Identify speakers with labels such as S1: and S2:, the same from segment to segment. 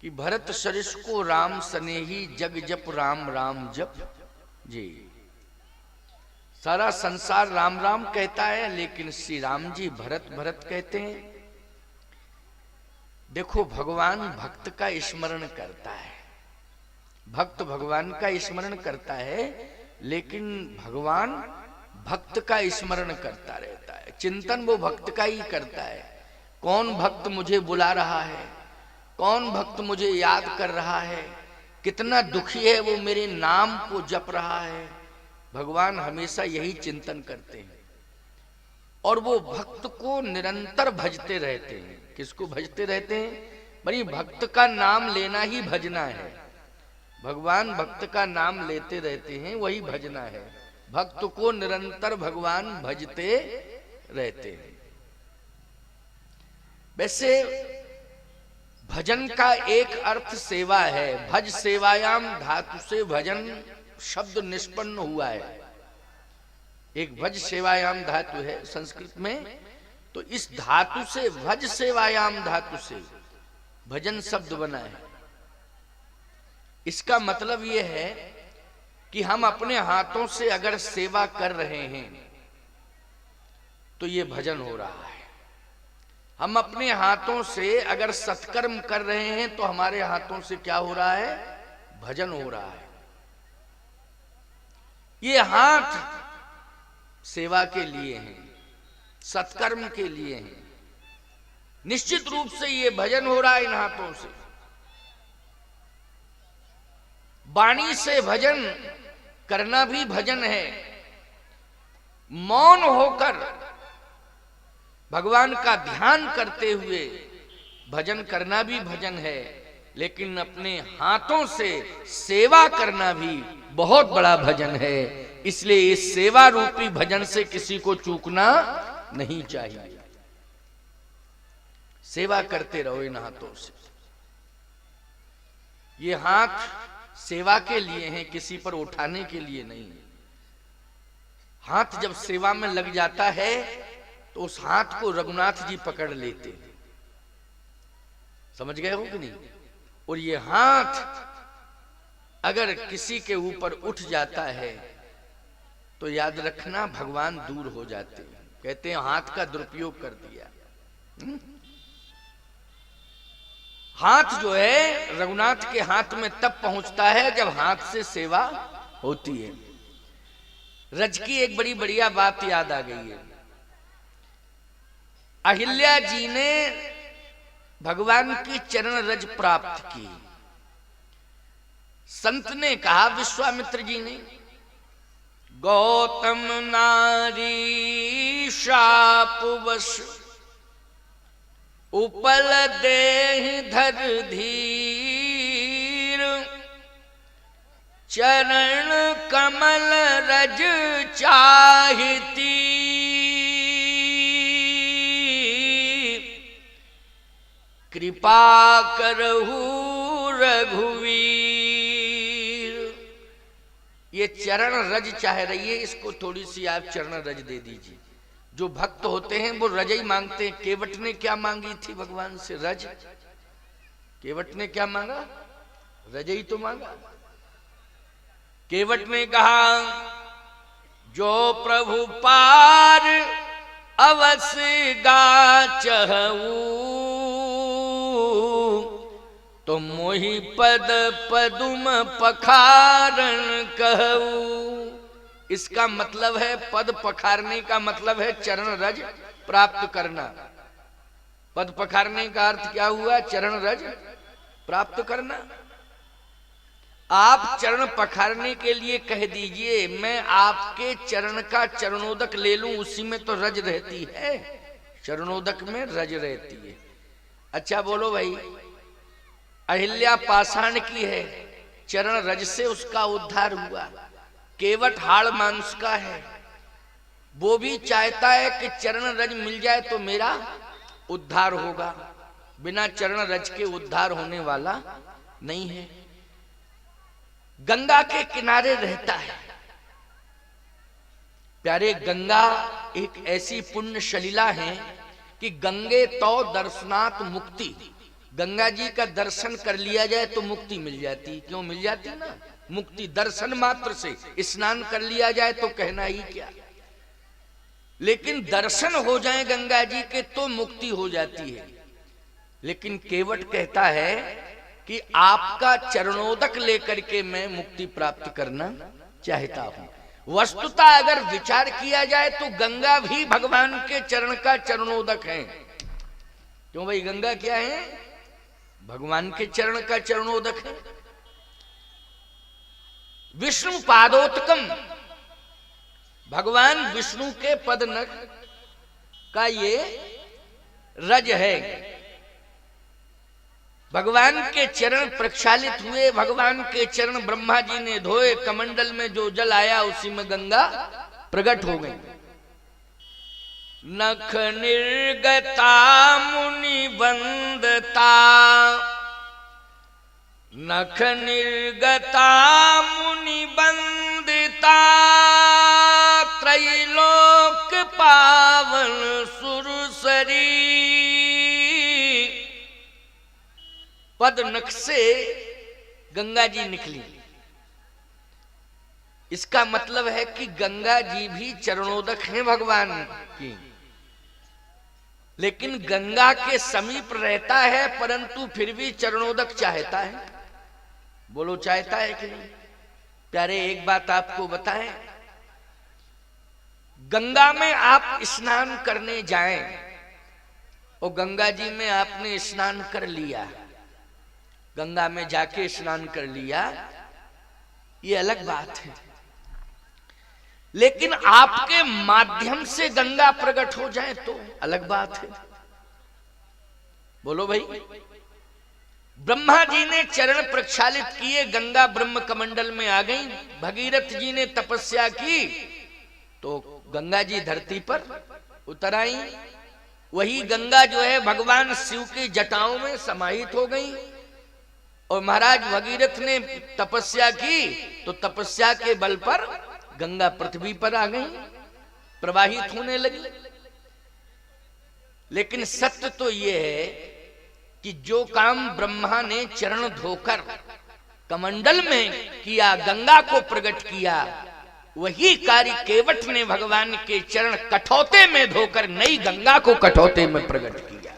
S1: कि भरत सरिस को राम सनेही जग जप राम राम जप जी। सारा संसार राम राम कहता है, लेकिन श्री राम जी भरत भरत कहते हैं। देखो, भगवान भक्त का स्मरण करता है, भक्त भगवान का स्मरण करता है, लेकिन भगवान भक्त का स्मरण करता रहता है। चिंतन वो भक्त का ही करता है। कौन भक्त मुझे बुला रहा है, कौन भक्त मुझे याद कर रहा है, कितना दुखी है वो मेरे नाम को जप रहा है। भगवान हमेशा यही चिंतन करते हैं और वो भक्त को निरंतर भजते रहते हैं। किसको भजते रहते हैं? भाई भक्त का नाम लेना ही भजना है। भगवान भक्त का नाम लेते रहते हैं, वही भजना है। भक्त को निरंतर भगवान भजते रहते हैं। वैसे भजन का एक अर्थ सेवा है। भज सेवायाम धातु से भजन शब्द निष्पन्न हुआ है। एक भज सेवायाम धातु है संस्कृत में, तो इस धातु से भज सेवायाम धातु से भजन शब्द बना है। इसका मतलब यह है कि हम अपने हाथों से अगर सेवा कर रहे हैं तो ये भजन हो रहा है। हम अपने हाथों से अगर सत्कर्म कर रहे हैं तो हमारे हाथों से क्या हो रहा है? भजन हो रहा है। ये हाथ सेवा के लिए हैं, सत्कर्म के लिए हैं। निश्चित रूप से ये भजन हो रहा है इन हाथों से। वाणी से भजन करना भी भजन है। मौन होकर भगवान का ध्यान करते हुए भजन करना भी भजन है। लेकिन अपने हाथों से सेवा करना भी बहुत बड़ा भजन है। इसलिए इस सेवा रूपी भजन से किसी को चूकना नहीं चाहिए। सेवा करते रहो इन हाथों से। ये हाथ सेवा के लिए हैं, किसी पर उठाने के लिए नहीं। हाथ जब सेवा में लग जाता है तो उस हाथ को रघुनाथ जी पकड़ लेते हैं। समझ गए हो कि नहीं? और ये हाथ अगर किसी के ऊपर उठ जाता है तो याद रखना भगवान दूर हो जाते हैं। कहते हैं हाथ का दुरुपयोग कर दिया। हाथ जो है रघुनाथ के हाथ में तब पहुंचता है जब हाथ से सेवा होती है। रज की एक बड़ी बढ़िया बात याद आ गई है। अहिल्या जी ने भगवान की चरण रज प्राप्त की। संत ने कहा, विश्वामित्र जी ने, गौतम नारी शापवश उपल देह धर धीर, चरण कमल रज चाहती, कृपा करहु रघुवीर। ये चरण रज चाह रही है, इसको थोड़ी सी आप चरण रज दे दीजिए। जो भक्त होते हैं वो रज ही मांगते हैं। केवट ने क्या मांगी थी भगवान से? रज। केवट ने क्या मांगा? रज ही तो मांगा। केवट ने कहा, जो प्रभु पार अवश्य गा चहू, तो मोहि पद पदुम पखारन कहू। इसका मतलब है, पद पखारने का मतलब है चरण रज प्राप्त करना। पद पखारने का अर्थ क्या हुआ? चरण रज प्राप्त करना। आप चरण पखारने के लिए कह दीजिए, मैं आपके चरण का चरणोदक ले लूं, उसी में तो रज रहती है। चरणोदक में रज रहती है। अच्छा बोलो भाई, अहिल्या पाषाण की है, चरण रज से उसका उद्धार हुआ। केवट हाड़ मांस का है, वो भी चाहता है कि चरण रज मिल जाए तो मेरा उद्धार होगा। बिना चरण रज के उद्धार होने वाला नहीं है। गंगा के किनारे रहता है। प्यारे, गंगा एक ऐसी पुण्य सलिला है कि गंगे तो दर्शनात् मुक्ति। गंगा जी का दर्शन कर लिया जाए तो मुक्ति मिल जाती। क्यों मिल जाती ना? मुक्ति दर्शन मात्र से। स्नान कर लिया जाए तो कहना ही क्या। लेकिन दर्शन हो जाए गंगा जी के तो मुक्ति हो जाती है। लेकिन केवट कहता है कि आपका चरणोदक लेकर के मैं मुक्ति प्राप्त करना चाहता हूं। वस्तुतः अगर विचार किया जाए तो गंगा भी भगवान के चरण का चरणोदक है। क्यों भाई? गंगा क्या है? भगवान के चरण का चरणोदक है। विष्णु पादोत्कम, भगवान विष्णु के पद नख का ये रज है। भगवान के चरण प्रक्षालित हुए, भगवान के चरण ब्रह्मा जी ने धोए, कमंडल में जो जल आया उसी में गंगा प्रकट हो गई। नख निर्गता मुनि वंदता, नख निर्गता मुनि वंदिता, त्रैलोक पावन सुरसरी। पद नख से गंगा जी निकली। इसका मतलब है कि गंगा जी भी चरणोदक हैं भगवान की। लेकिन गंगा के समीप रहता है परंतु फिर भी चरणोदक चाहता है। बोलो चाहता है कि नहीं? प्यारे एक बात आपको बताएं, गंगा में आप स्नान करने जाएं और गंगा जी में आपने स्नान कर लिया, गंगा में जाके स्नान कर लिया, ये अलग बात है। लेकिन आपके माध्यम से गंगा प्रकट हो जाए तो अलग बात है। बोलो भाई। ब्रह्मा जी ने चरण प्रक्षालित किए, गंगा ब्रह्म कमंडल में आ गई। भगीरथ जी ने तपस्या की तो गंगा जी धरती पर उतर आई। वही गंगा जो है भगवान शिव की जटाओं में समाहित हो गई। और महाराज भगीरथ ने तपस्या की तो तपस्या के बल पर गंगा पृथ्वी पर आ गई, प्रवाहित होने लगी। लेकिन सत्य तो यह है कि जो काम ब्रह्मा ने चरण धोकर कमंडल में किया, गंगा को प्रकट किया, वही कार्य केवट ने भगवान के चरण कठौते में धोकर नई गंगा को कठौते में प्रकट किया।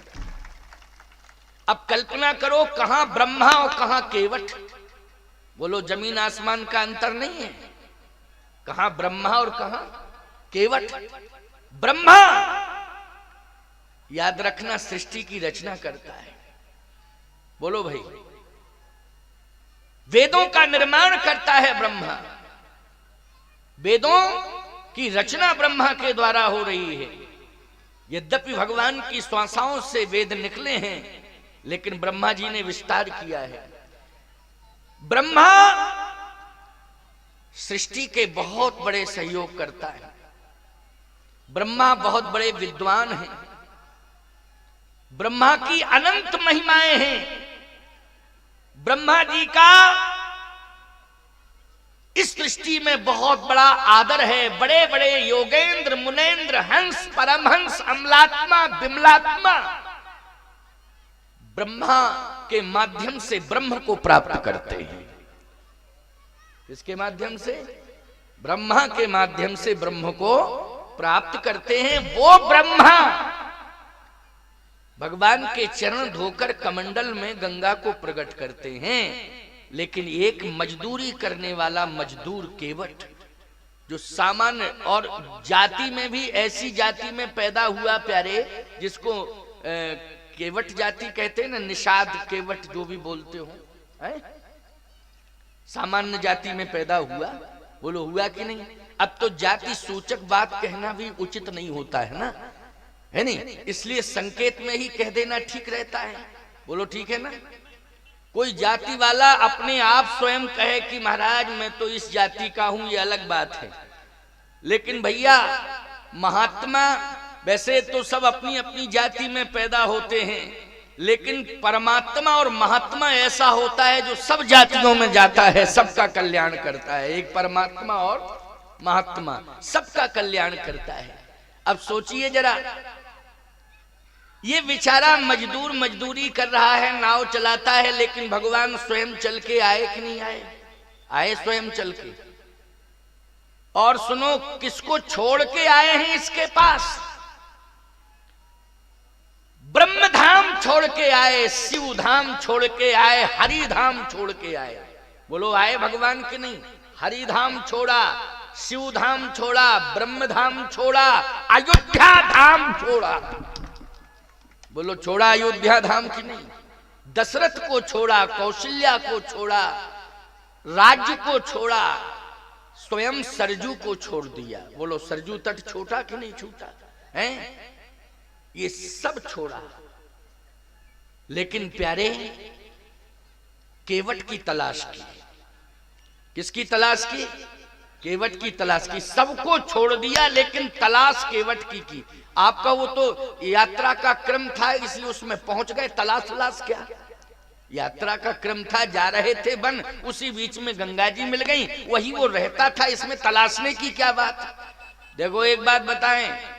S1: अब कल्पना करो, कहां ब्रह्मा और कहां केवट। बोलो जमीन आसमान का अंतर नहीं है। कहां ब्रह्मा और कहां केवट। ब्रह्मा याद रखना सृष्टि की रचना करता है। बोलो भाई। वेदों का निर्माण करता है ब्रह्मा। वेदों की रचना ब्रह्मा के द्वारा हो रही है। यद्यपि भगवान की श्वासाओं से वेद निकले हैं लेकिन ब्रह्मा जी ने विस्तार किया है। ब्रह्मा सृष्टि के बहुत बड़े सहयोग करता है। ब्रह्मा बहुत बड़े विद्वान हैं। ब्रह्मा की अनंत महिमाएं हैं। ब्रह्मा जी का इस सृष्टि में बहुत बड़ा आदर है। बड़े बड़े योगेंद्र, मुनेन्द्र, हंस, परमहंस, अमलात्मा, विमलात्मा ब्रह्मा के माध्यम से ब्रह्म को प्राप्त करते हैं। इसके माध्यम से, ब्रह्मा के माध्यम से ब्रह्म को प्राप्त करते हैं। वो ब्रह्मा भगवान के चरण धोकर कमंडल में गंगा को प्रकट करते हैं। लेकिन एक मजदूरी करने वाला मजदूर केवट, जो सामान्य और जाति में भी ऐसी जाति में पैदा हुआ प्यारे, जिसको केवट जाति कहते हैं ना, निषाद केवट जो भी बोलते हो, सामान्य जाति में पैदा हुआ। बोलो हुआ कि नहीं? अब तो जाति सूचक बात कहना भी उचित नहीं होता है ना, है नहीं? इसलिए संकेत में ही कह देना ठीक रहता है। बोलो ठीक है ना? कोई जाति वाला अपने आप स्वयं कहे कि महाराज मैं तो इस जाति का हूं, ये अलग बात है। लेकिन भैया महात्मा वैसे तो सब अपनी अपनी जाति में पैदा होते हैं, लेकिन परमात्मा और महात्मा ऐसा होता है जो सब जातियों में जाता है, सबका कल्याण करता है। एक परमात्मा और महात्मा सबका कल्याण करता है। अब सोचिए जरा, ये बेचारा मजदूर मजदूरी कर रहा है, नाव चलाता है, लेकिन भगवान स्वयं चल के आए कि नहीं आए? आए स्वयं चल के। और सुनो किसको छोड़ के आए हैं इसके पास? ब्रह्म धाम छोड़ के आए, शिव धाम छोड़ के आए, हरि धाम छोड़ के आए। बोलो आए भगवान के नहीं? हरि धाम छोड़ा, शिव धाम छोड़ा, ब्रह्म धाम छोड़ा, अयोध्या धाम छोड़ा। बोलो छोड़ा अयोध्या धाम की नहीं? दशरथ को छोड़ा, कौशल्या को छोड़ा, राज्य को छोड़ा, स्वयं सरजू को छोड़ दिया। बोलो सरजू तट छोटा कि नहीं छूटा है? ये सब छोड़ा, लेकिन प्यारे केवट की तलाश की। किसकी तलाश की? केवट की तलाश की। सबको छोड़ दिया लेकिन तलाश केवट की। आपका वो तो यात्रा का क्रम था, इसलिए उसमें पहुंच गए। तलाश क्या? यात्रा का क्रम था, जा रहे थे वन, उसी बीच में गंगा जी मिल गई, वही वो रहता था, इसमें तलाशने की क्या बात? देखो एक बात बताएं,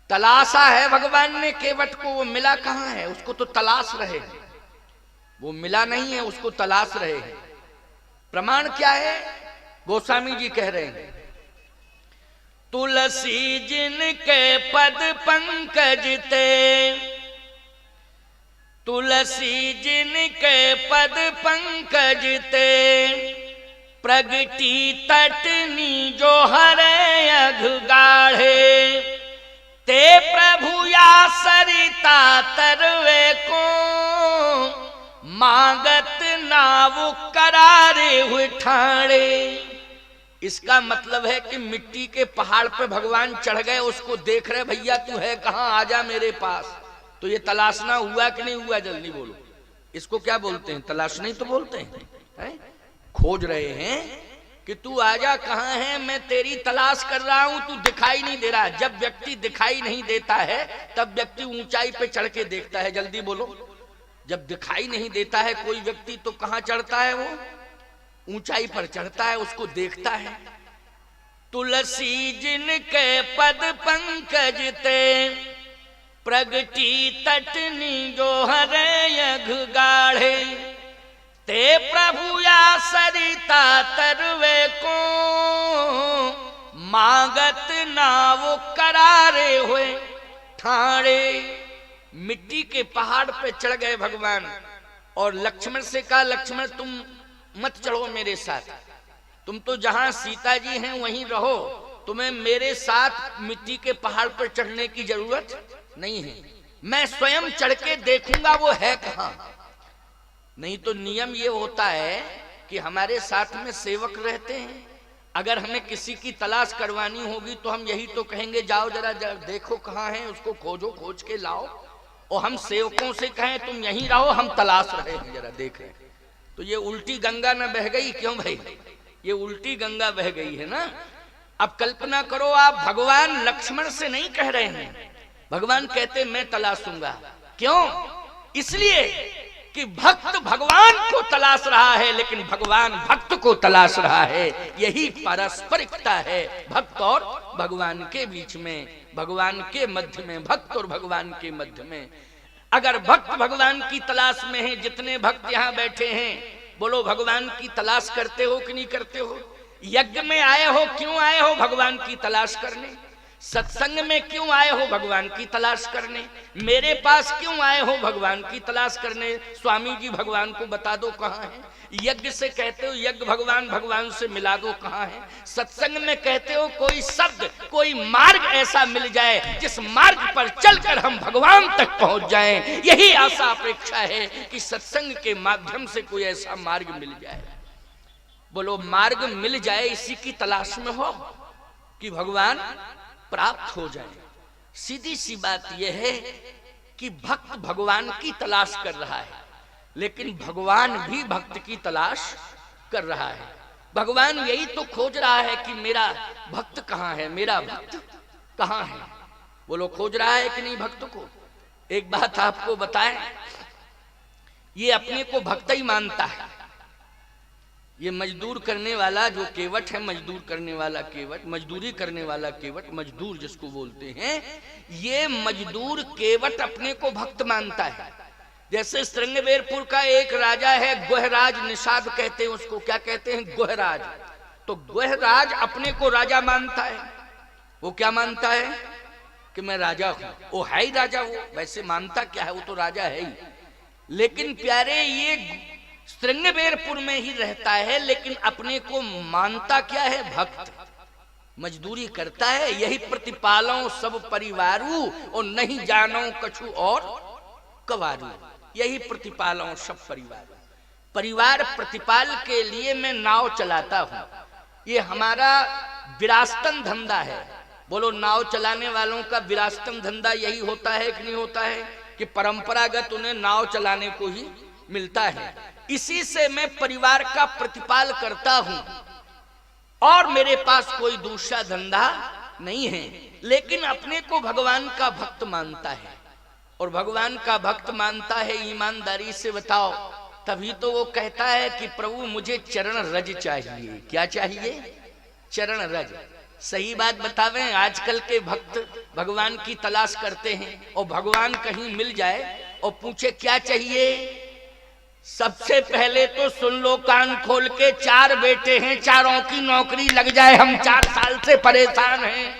S1: तलाशा है भगवान ने केवट को, वो मिला कहां है? उसको तो तलाश रहे हैं, वो मिला नहीं है, उसको तलाश रहे हैं। प्रमाण क्या है? गोस्वामी जी कह रहे हैं, तुलसी जिनके पद पंकज ते, तुलसी जिनके पद पंकज ते, प्रगति तटनी जो हरे अघ गाढ़े, ते प्रभु या सरिता तरवे को, मांगत नाव करारे हुए ठाणे। इसका मतलब है कि मिट्टी के पहाड़ पे भगवान चढ़ गए, उसको देख रहे, भैया तू है कहां, आजा मेरे पास। तो ये तलाशना हुआ कि नहीं हुआ? जल्दी बोलो, इसको क्या बोलते हैं? तलाशना ही तो बोलते हैं। खोज रहे हैं कि तू आजा, कहां है, मैं तेरी तलाश कर रहा हूं, तू दिखाई नहीं दे रहा। जब व्यक्ति दिखाई नहीं देता है तब व्यक्ति ऊंचाई पे चढ़ के देखता है। जल्दी बोलो, जब दिखाई नहीं देता है कोई व्यक्ति तो कहां चढ़ता है? वो ऊंचाई पर चढ़ता है, उसको देखता है। तुलसी जिनके पद पंकज ते, प्रगति तटनी जो हरे अघ गाढ़े, ते प्रभु या सरिता तरवे को, मांगत नाव करारे हुए ठाणे। मिट्टी के पहाड़ पे चढ़ गए भगवान और लक्ष्मण से कहा, लक्ष्मण तुम मत चढ़ो मेरे साथ, तुम तो जहां सीता जी हैं वहीं रहो, तुम्हें मेरे साथ मिट्टी के पहाड़ पर चढ़ने की जरूरत नहीं है, मैं स्वयं चढ़ के देखूंगा वो है कहां। नहीं तो नियम ये होता है कि हमारे साथ में सेवक रहते हैं, अगर हमें किसी की तलाश करवानी होगी तो हम यही तो कहेंगे, जाओ जरा देखो कहां है, उसको खोजो, खोज के लाओ। और हम सेवकों से कहें तुम यहीं रहो, हम तलाश रहे हैं, जरा देख रहे हैं। तो ये उल्टी गंगा न बह गई? क्यों भाई? ये उल्टी गंगा बह गई है ना। अब कल्पना करो, आप भगवान लक्ष्मण से नहीं कह रहे हैं, भगवान कहते मैं तलाशूंगा। क्यों? इसलिए कि भक्त भगवान को तलाश रहा है, लेकिन भगवान भक्त को तलाश रहा है। यही पारस्परिकता है भक्त और भगवान के बीच में, भगवान के मध्य में, भक्त और भगवान के मध्य में। अगर भक्त भगवान की तलाश में है, जितने भक्त यहाँ बैठे हैं, बोलो भगवान की तलाश करते हो कि नहीं करते हो? यज्ञ में आए हो, क्यों आए हो? भगवान की तलाश करने। सत्संग में क्यों आए हो? भगवान की तलाश करने। मेरे पास क्यों आए हो? भगवान की तलाश करने। स्वामी जी भगवान को बता दो कहाँ है। यज्ञ से कहते हो यज्ञ भगवान, भगवान से मिला दो कहाँ है। सत्संग में कहते हो कोई शब्द, कोई मार्ग ऐसा मिल जाए जिस मार्ग पर चलकर हम भगवान तक पहुंच जाएं। यही आशा अपेक्षा है कि सत्संग के माध्यम से कोई ऐसा मार्ग मिल जाए। बोलो मार्ग मिल जाए, इसी की तलाश में हो कि भगवान प्राप्त हो जाए। सीधी सी बात यह है कि भक्त भगवान की तलाश कर रहा है, लेकिन भगवान भी भक्त की तलाश कर रहा है। भगवान यही तो खोज रहा है कि मेरा भक्त कहाँ है, मेरा भक्त कहाँ है। वो लोग खोज रहा है कि नहीं भक्त को। एक बात आपको बताएं, ये अपने को भक्त ही मानता है, ये मजदूर करने वाला जो केवट है, मजदूर करने वाला केवट, मजदूरी करने वाला केवट, मजदूर जिसको बोलते हैं, ये मजदूर केवट अपने को भक्त मानता है। जैसे श्रृंगबेरपुर का एक राजा है गोहराज, निषाद कहते हैं उसको, क्या कहते हैं, गोहराज। तो गोहराज अपने को राजा मानता है। वो क्या मानता है कि मैं राजा हूं। वो है ही राजा, वो वैसे मानता क्या है, वो तो राजा है ही। लेकिन प्यारे ये श्रृंगबेरपुर में ही रहता है, लेकिन अपने को मानता क्या है, भक्त। मजदूरी करता है, यही प्रतिपालों सब परिवारू, और नहीं जानो कछु और कवारू। यही प्रतिपालों सब परिवार, परिवार प्रतिपाल के लिए मैं नाव चलाता हूं। ये हमारा विरासतन धंधा है। बोलो, नाव चलाने वालों का विरासतन धंधा यही होता है कि नहीं होता है, कि परंपरागत उन्हें नाव चलाने को ही मिलता है। इसी से मैं परिवार का प्रतिपाल करता हूं और मेरे पास कोई दूसरा धंधा नहीं है। लेकिन अपने को भगवान का भक्त मानता है, और भगवान का भक्त मानता है, ईमानदारी से बताओ, तभी तो वो कहता है कि प्रभु मुझे चरण रज चाहिए। क्या चाहिए, चरण रज। सही बात बतावें, आजकल के भक्त भगवान की तलाश करते हैं, और भगवान कहीं मिल जाए और पूछे क्या चाहिए, सबसे पहले तो सुन लो कान खोल के, 4 बेटे हैं, चारों की नौकरी लग जाए। हम 4 साल से परेशान हैं,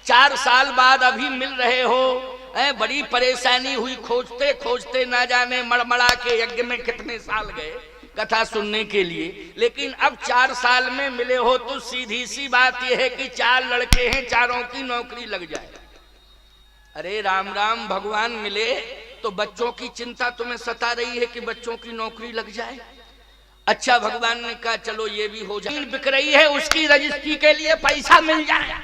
S1: 4 साल बाद अभी मिल रहे हो। बड़ी परेशानी हुई, खोजते खोजते ना जाने मड़मड़ा के यज्ञ में कितने साल गए कथा सुनने के लिए, लेकिन अब 4 साल में मिले हो। तो सीधी सी बात यह है कि 4 लड़के हैं, चारों की नौकरी लग जाए। अरे राम राम, भगवान मिले तो बच्चों की चिंता तुम्हें सता रही है कि बच्चों की नौकरी लग जाए। अच्छा, भगवान ने कहा चलो ये भी हो जाए। बिक रही है, उसकी रजिस्ट्री के लिए पैसा मिल जाए।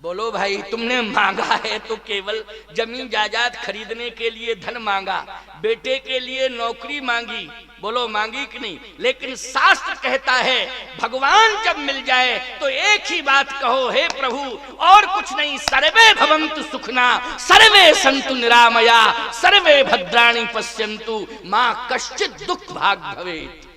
S1: बोलो भाई, तुमने मांगा है तो केवल जमीन जायदाद खरीदने के लिए धन मांगा, बेटे के लिए नौकरी मांगी। बोलो मांगी कि नहीं? लेकिन शास्त्र कहता है भगवान जब मिल जाए तो एक ही बात कहो, हे प्रभु और कुछ नहीं, सर्वे भवन्तु सुखना सर्वे सन्तु निरामया सर्वे भद्राणि पश्यन्तु मां कश्चित् दुख भाग भवेत्।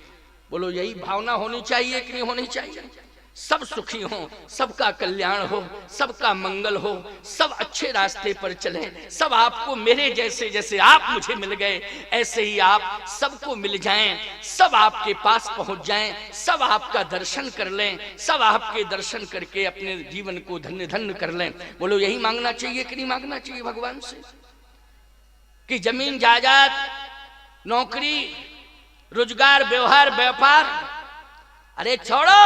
S1: बोलो यही भावना होनी चाहिए कि नहीं होनी चाहिए? सब सुखी हो, सबका कल्याण हो, सबका मंगल हो, सब अच्छे रास्ते पर चलें, सब आपको मेरे जैसे, जैसे आप मुझे मिल गए ऐसे ही आप सबको मिल जाएं, सब आपके पास पहुंच जाएं, सब आपका दर्शन कर लें, सब आपके दर्शन करके अपने जीवन को धन्य धन्य कर लें। बोलो यही मांगना चाहिए कि नहीं मांगना चाहिए भगवान से? कि जमीन जायदाद, नौकरी, रोजगार, व्यवहार, व्यापार, अरे छोड़ो।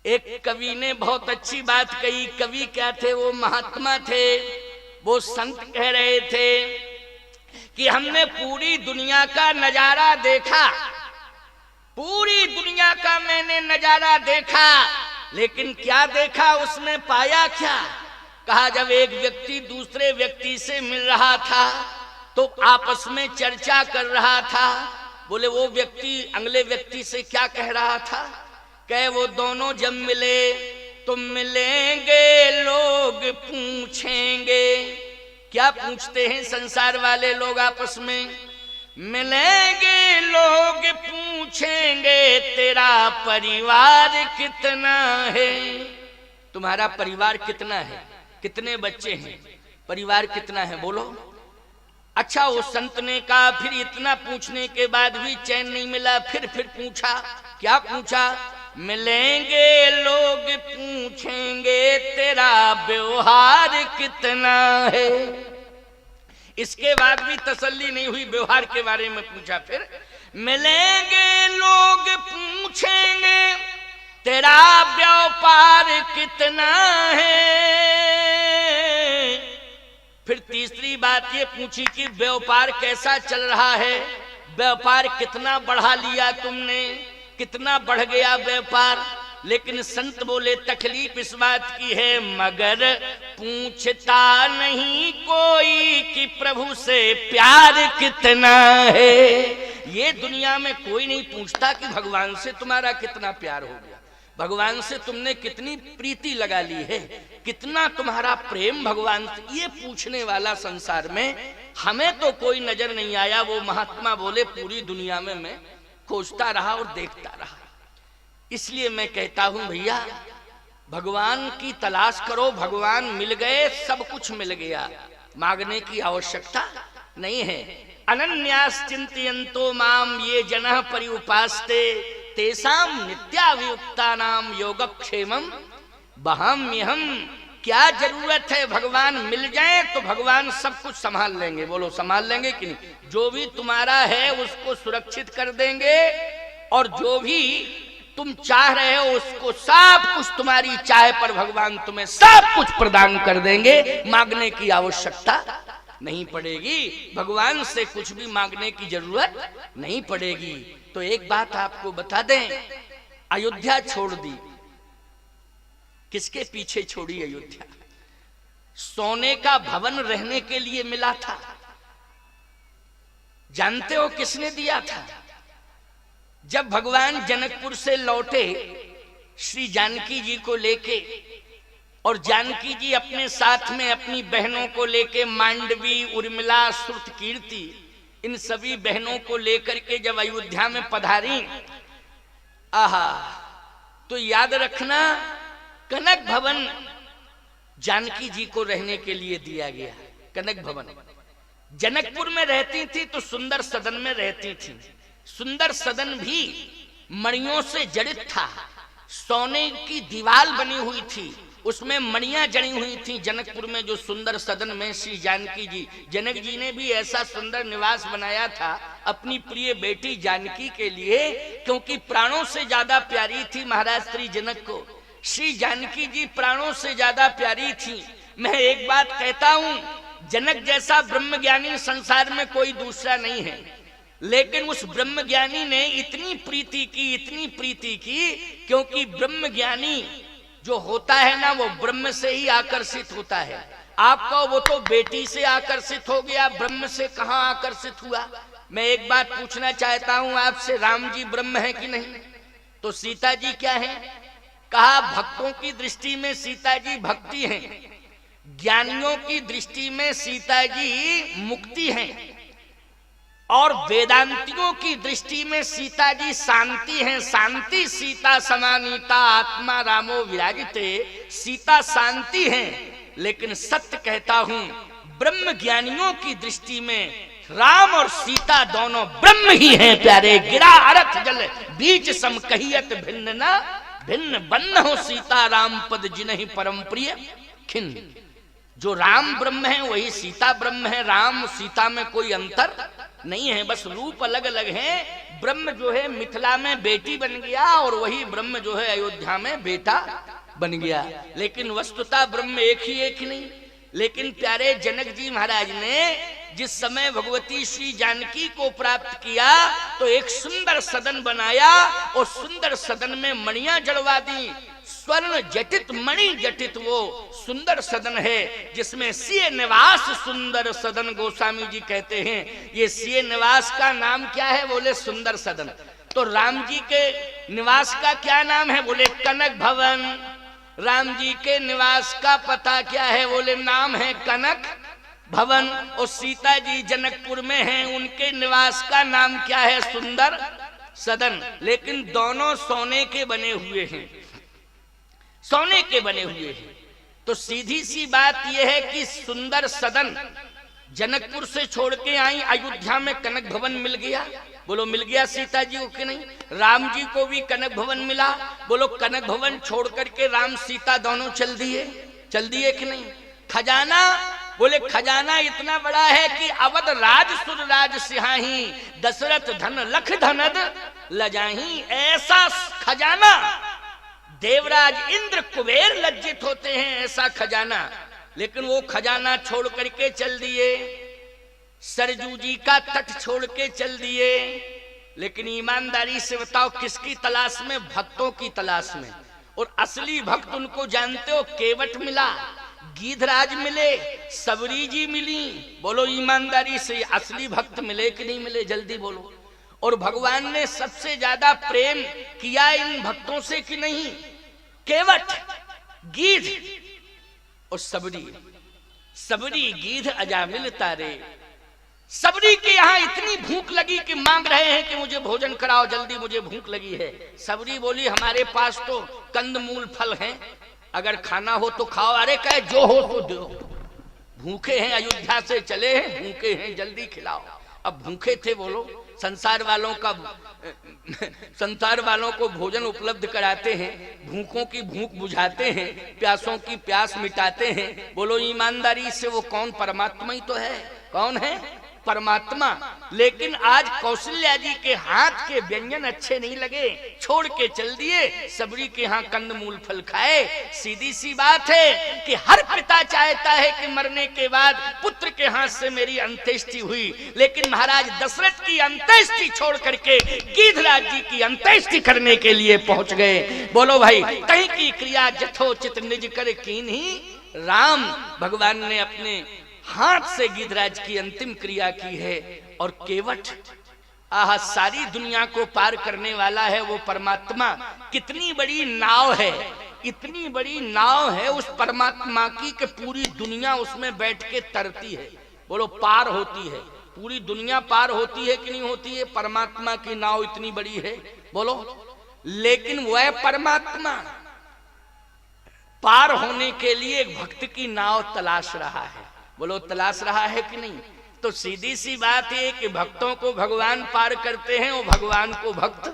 S1: एक कवि ने बहुत अच्छी बात कही। कवि क्या थे? वो महात्मा थे, वो संत कह रहे थे कि हमने पूरी दुनिया का नजारा देखा, पूरी दुनिया का मैंने नजारा देखा, लेकिन क्या देखा, उसमें पाया क्या? कहा जब एक व्यक्ति दूसरे व्यक्ति से मिल रहा था तो आपस में चर्चा कर रहा था। बोले वो व्यक्ति अगले व्यक्ति से क्या कह रहा था? कहे वो दोनों जब मिले तो मिलेंगे लोग पूछेंगे। क्या पूछते हैं संसार वाले लोग आपस में? मिलेंगे लोग पूछेंगे तेरा परिवार कितना है, तुम्हारा परिवार कितना है, कितने बच्चे हैं, परिवार कितना है, बोलो। अच्छा, वो संत ने कहा फिर इतना पूछने के बाद भी चैन नहीं मिला, फिर पूछा। क्या पूछा? मिलेंगे लोग पूछेंगे तेरा व्यवहार कितना है। इसके बाद भी तसल्ली नहीं हुई, व्यवहार के बारे में पूछा। फिर मिलेंगे लोग पूछेंगे तेरा व्यापार कितना है। फिर तीसरी बात ये पूछी कि व्यापार कैसा चल रहा है, व्यापार कितना बढ़ा लिया तुमने, कितना बढ़ गया व्यापार। लेकिन संत बोले तकलीफ इस बात की है मगर पूछता नहीं कोई कि प्रभु से प्यार कितना है। ये दुनिया में कोई नहीं पूछता कि भगवान से तुम्हारा कितना प्यार हो गया, भगवान से तुमने कितनी प्रीति लगा ली है, कितना तुम्हारा प्रेम भगवान से। ये पूछने वाला संसार में हमें तो कोई नजर नहीं आया। वो महात्मा बोले पूरी दुनिया में मैं खोजता रहा और देखता रहा। इसलिए मैं कहता हूं भैया, भगवान की तलाश करो, भगवान मिल गए, सब कुछ मिल गया, मांगने की आवश्यकता नहीं है। अनन्यास चिंतयन्तो माम ये जनः पर्युपास्ते तेषां नित्याभियुक्तानां योगक्षेमं वहाम्यहम्। क्या जरूरत है, भगवान मिल जाए तो भगवान सब कुछ संभाल लेंगे। बोलो संभाल लेंगे कि नहीं? जो भी तुम्हारा है उसको सुरक्षित कर देंगे, और जो भी तुम चाह रहे हो उसको सब कुछ तुम्हारी चाह पर भगवान तुम्हें सब कुछ प्रदान कर देंगे। मांगने की आवश्यकता नहीं पड़ेगी, भगवान से कुछ भी मांगने की जरूरत नहीं पड़ेगी। तो एक बात आपको बता दें, अयोध्या छोड़ दी, किसके पीछे छोड़ी अयोध्या? सोने का भवन रहने के लिए मिला था। जानते हो किसने दिया था? जब भगवान जनकपुर से लौटे श्री जानकी जी को लेके, और जानकी जी अपने साथ में अपनी बहनों को लेके, मांडवी, उर्मिला, श्रुतकीर्ति, इन सभी बहनों को लेकर के जब अयोध्या में पधारी, आहा, तो याद रखना कनक भवन जानकी जी को रहने के लिए दिया गया। कनक भवन जनकपुर में रहती थी तो सुंदर सदन में रहती थी। सुंदर सदन भी मणियों से जड़ित था, सोने की दीवार बनी हुई थी, उसमें मणियां जड़ी हुई थी। जनकपुर में जो सुंदर सदन में श्री जानकी जी, जनक जी ने भी ऐसा सुंदर निवास बनाया था अपनी प्रिय बेटी जानकी के लिए, क्योंकि प्राणों से ज्यादा प्यारी थी महाराज श्री जनक को। श्री जानकी जी प्राणों से ज्यादा प्यारी थी। मैं एक बात कहता हूं, जनक जैसा ब्रह्म ज्ञानी संसार में कोई दूसरा नहीं है, लेकिन उस ब्रह्म ज्ञानी ने इतनी प्रीति की, इतनी प्रीति की, क्योंकि ब्रह्म ज्ञानी जो होता है ना, वो ब्रह्म से ही आकर्षित होता है। आपका वो तो बेटी से आकर्षित हो गया, ब्रह्म से कहां आकर्षित हुआ? मैं एक बात पूछना चाहता हूं आपसे, राम जी ब्रह्म है कि नहीं? तो सीता जी क्या है? कहा भक्तों की दृष्टि में सीता जी भक्ति हैं, ज्ञानियों की दृष्टि में सीता जी मुक्ति हैं, और वेदांतियों की दृष्टि में सीता जी शांति हैं। शांति सीता समानीता आत्मा रामो विराजिते, सीता शांति हैं। लेकिन सत्य कहता हूं, ब्रह्म ज्ञानियों की दृष्टि में राम और सीता दोनों ब्रह्म ही हैं प्यारे। गिरा अरथ जल बीच सम कहियत भिन्न न भिन्न बन्न हो सीता राम पद जिन्हि परम प्रिय खिन। जो राम ब्रह्म है वही सीता ब्रह्म है। राम सीता में कोई अंतर नहीं है, बस रूप अलग अलग है। ब्रह्म जो है मिथिला में बेटी बन गया, और वही ब्रह्म जो है अयोध्या में बेटा बन गया, लेकिन वस्तुतः ब्रह्म एक ही नहीं। लेकिन प्यारे जनक जी महाराज ने जिस समय भगवती श्री जानकी को प्राप्त किया तो एक सुंदर सदन बनाया, और सुंदर सदन में मणियां जड़वा दी। स्वर्ण जटित मणि जटित वो सुंदर सदन है, जिसमें सिय निवास सुंदर सदन। गोस्वामी जी कहते हैं ये सिय निवास का नाम क्या है? बोले सुंदर सदन। तो राम जी के निवास का क्या नाम है? बोले कनक भवन। राम जी के निवास का पता क्या है? बोले नाम है कनक भवन। और सीता जी जनकपुर में हैं, उनके निवास का नाम क्या है? सुंदर सदन। लेकिन दोनों सोने के बने हुए हैं, सोने के बने हुए हैं। तो सीधी सी बात यह है कि सुंदर सदन जनकपुर से छोड़ के आई, अयोध्या में कनक भवन मिल गया। बोलो मिल गया सीता जी को कि नहीं? राम जी को भी कनक भवन मिला। बोलो कनक भवन छोड़ करके राम सीता दोनों चल दिए कि नहीं? खजाना, बोले खजाना इतना बड़ा है कि अवध राज सुर राज सिहाही, दशरथ धन लख धनद लजाही। ऐसा खजाना देवराज इंद्र कुबेर लज्जित होते हैं, ऐसा खजाना। लेकिन वो खजाना छोड़ करके चल दिए, सरजू जी का तट छोड़ के चल दिए। लेकिन ईमानदारी से बताओ किसकी तलाश में? भक्तों की तलाश में। और असली भक्त उनको जानते हो? केवट मिला, गीधराज मिले, सबरी जी मिली। बोलो ईमानदारी से असली भक्त मिले कि नहीं मिले? जल्दी बोलो। और भगवान ने सबसे ज्यादा प्रेम किया इन भक्तों से कि नहीं? केवट, गीध और सबरी। सबरी गीध अजामिल तारे, सबरी के यहाँ इतनी भूख लगी कि मांग रहे हैं कि मुझे भोजन कराओ, जल्दी मुझे भूख लगी है। सबरी बोली हमारे पास तो कंदमूल फल हैं, अगर खाना हो तो खाओ। अरे कहे जो हो तो दो, भूखे हैं, अयोध्या से चले हैं, भूखे हैं, जल्दी खिलाओ। अब भूखे थे, बोलो संसार वालों को भोजन उपलब्ध कराते हैं, भूखों की भूख बुझाते हैं, प्यासों की प्यास मिटाते हैं। बोलो ईमानदारी से वो कौन? परमात्मा ही तो है। कौन है? परमात्मा। लेकिन आज कौशल्या जी के हाथ के व्यंजन अच्छे नहीं लगे, छोड़ के चल दिए, सबरी के यहाँ कंदमूल फल खाए। सीधी सी बात है कि हर पिता चाहता है कि मरने के बाद पुत्र के हाथ से मेरी अंत्येष्टि हुई, लेकिन महाराज दशरथ की अंत्येष्टि छोड़ करके गीधराज जी की अंत्येष्टि करने के लिए पहुंच गए। बोलो भाई, कहीं की क्रिया जथोचित निज कर कीन्ही, राम भगवान ने अपने हाथ से गीधराज की अंतिम क्रिया की है। और केवट आह, सारी दुनिया को पार करने वाला है वो परमात्मा। कितनी बड़ी नाव है, इतनी बड़ी नाव है उस परमात्मा की कि पूरी दुनिया उसमें बैठ के तरती है। बोलो पार होती है, पूरी दुनिया पार होती है कि नहीं होती है? परमात्मा की नाव इतनी बड़ी है, बोलो। लेकिन वह परमात्मा पार होने के लिए एक भक्त की नाव तलाश रहा है। बोलो तलाश रहा है कि नहीं? तो सीधी सी बात है कि भक्तों को भगवान पार करते हैं और भगवान को भक्त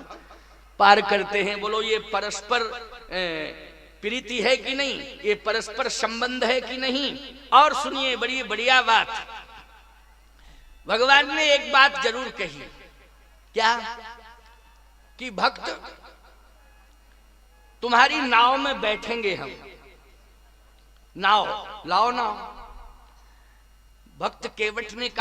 S1: पार करते हैं। बोलो ये परस्पर प्रीति है कि नहीं? ये परस्पर संबंध है कि नहीं? और सुनिए बड़ी बढ़िया बात, भगवान ने एक बात जरूर कही। क्या? कि भक्त तुम्हारी नाव में बैठेंगे हम। नाव लाओ नाव। भक्त केवट ने कहा